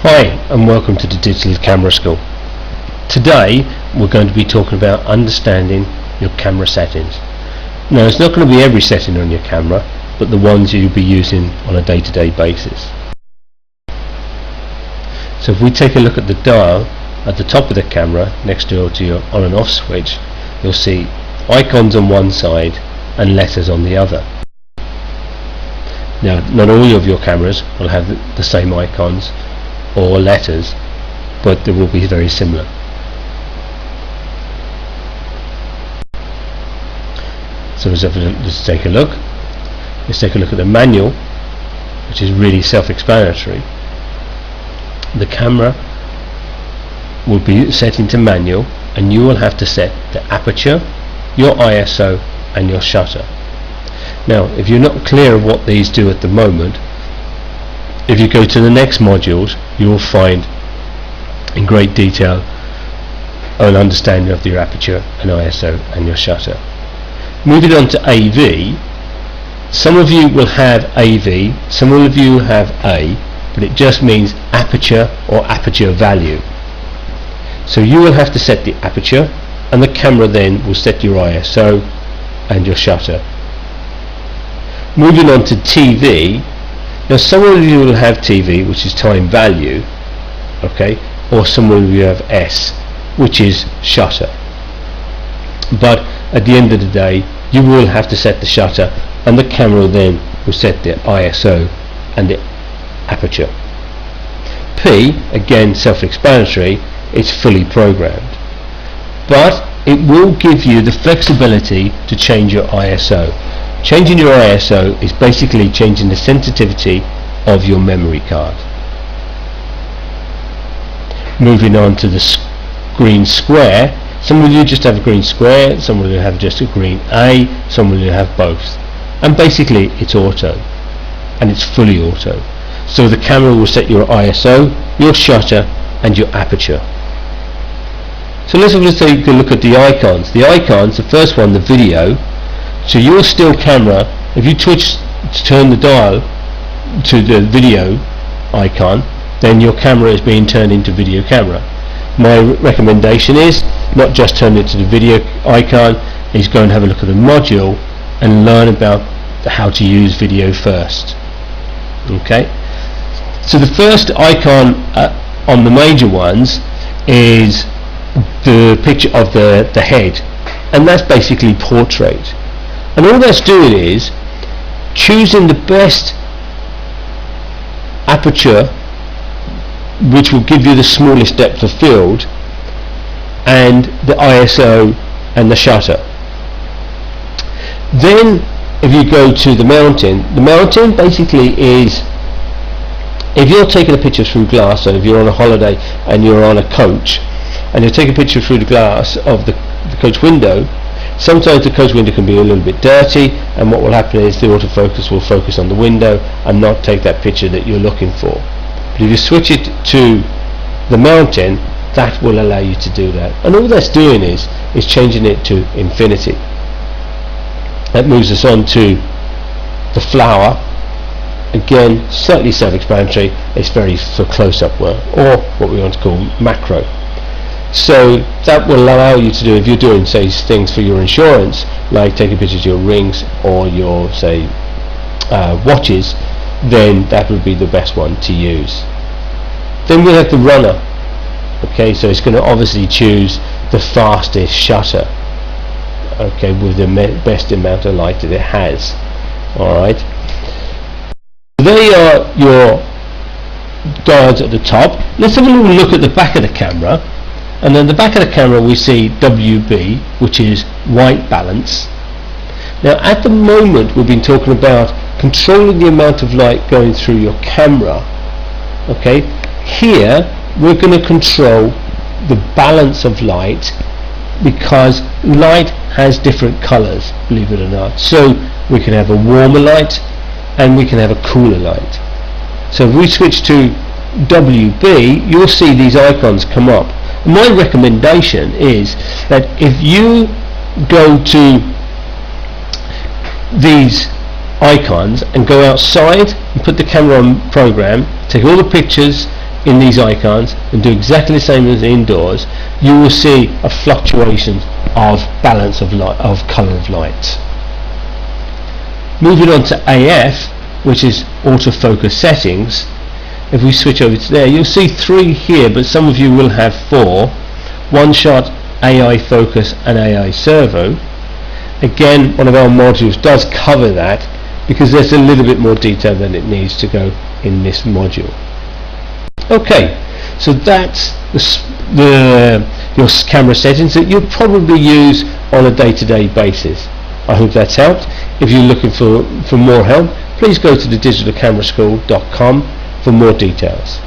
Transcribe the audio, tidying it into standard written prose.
Hi and welcome to the Digital Camera School. Today we're going to be talking about understanding your camera settings. Now it's not going to be every setting on your camera, but the ones you'll be using on a day-to-day basis. So if we take a look at the dial at the top of the camera next to your on and off switch, you'll see icons on one side and letters on the other. Now not all of your cameras will have the same icons or letters, but they will be very similar. So let's take a look. Let's take a look at the manual, which is really self-explanatory. The camera will be set into manual, and you will have to set the aperture, your ISO, and your shutter. Now, if you're not clear of what these do at the moment, if you go to the next modules, you will find in great detail an understanding of your aperture and ISO and your shutter. Moving on to AV, some of you will have AV, some of you have A, but it just means aperture or aperture value. So you will have to set the aperture, and the camera then will set your ISO and your shutter. Moving on to TV, now some of you will have TV, which is time value, okay, or some of you have S, which is shutter. But at the end of the day, you will have to set the shutter, and the camera then will set the ISO and the aperture. P, again self-explanatory, it's fully programmed, but it will give you the flexibility to change your ISO. Changing your ISO is basically changing the sensitivity of your memory card. Moving on to the green square, some of you just have a green square, some of you have just a green A, some of you have both. And basically it's auto, and it's fully auto. So the camera will set your ISO, your shutter, and your aperture. So let's just take a look at the icons. The icons, the first one, the video. So your still camera, if you turn the dial to the video icon, then your camera is being turned into video camera. My recommendation is not just turn it to the video icon, is go and have a look at the module and learn about how to use video first. Okay, so the first icon on the major ones is the picture of the head, and that's basically portrait. And all that's doing is choosing the best aperture, which will give you the smallest depth of field, and the ISO and the shutter. Then if you go to the mountain basically is, if you're taking a picture through glass, so if you're on a holiday and you're on a coach and you take a picture through the glass of the coach window, sometimes the coach window can be a little bit dirty, and what will happen is the autofocus will focus on the window and not take that picture that you're looking for. But if you switch it to the mountain, that will allow you to do that. And all that's doing is changing it to infinity. That moves us on to the flower. Again, slightly self-explanatory. It's very for close-up work, or what we want to call macro. So that will allow you to do, if you're doing say things for your insurance, like taking pictures of your rings or your say watches, then that would be the best one to use. Then we have the runner. Okay, so it's going to obviously choose the fastest shutter, okay, with the best amount of light that it has. Alright, there are your dials at the top. Let's have a little look at the back of the camera. And then the back of the camera we see WB, which is white balance. Now at the moment we've been talking about controlling the amount of light going through your camera. Okay, here we're going to control the balance of light, because light has different colors, believe it or not. So we can have a warmer light and we can have a cooler light. So if we switch to WB, you'll see these icons come up. My recommendation is that if you go to these icons and go outside and put the camera on program, take all the pictures in these icons and do exactly the same as indoors, you will see a fluctuation of balance of light, of color of light. Moving on to AF, which is autofocus settings, if we switch over to there, you'll see 3 here, but some of you will have 4. One shot, AI focus and AI servo. Again, one of our modules does cover that because there's a little bit more detail than it needs to go in this module. Okay, so that's your camera settings that you'll probably use on a day-to-day basis. I hope that's helped. If you're looking for more help, please go to thedigitalcameraschool.com for more details.